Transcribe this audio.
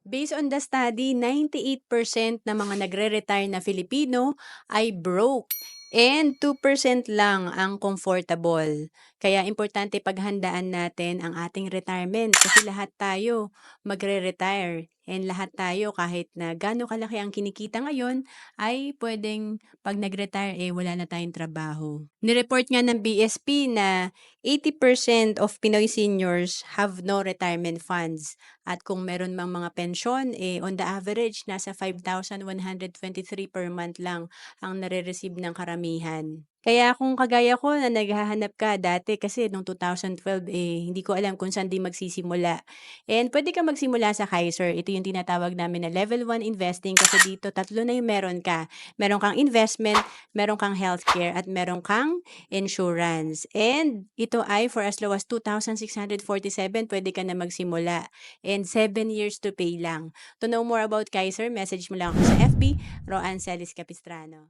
Based on the study, 98% ng mga nagre-retire na Filipino ay broke and 2% lang ang comfortable. Kaya importante paghandaan natin ang ating retirement kasi lahat tayo magre-retire and lahat tayo kahit na gaano kalaki ang kinikita ngayon ay pwedeng 'pag nag-retire, wala na tayong trabaho. Nireport nga ng BSP na 80% of Pinoy seniors have no retirement funds. At kung meron mang mga pensyon, on the average nasa 5,123 per month lang ang nare-receive ng karamihan. Kaya kung kagaya ko na naghahanap ka dati kasi nung 2012, hindi ko alam kung saan din magsisimula. And pwede ka magsimula sa Kaiser. Ito yung tinatawag namin na level 1 investing kasi dito tatlo na yung meron ka. Meron kang investment, meron kang healthcare, at meron kang insurance. And ito ay for as low as 2,647, pwede ka na magsimula and 7 years to pay lang. To know more about Kaiser, message mo lang ako sa FB, Roan Celis Capistrano.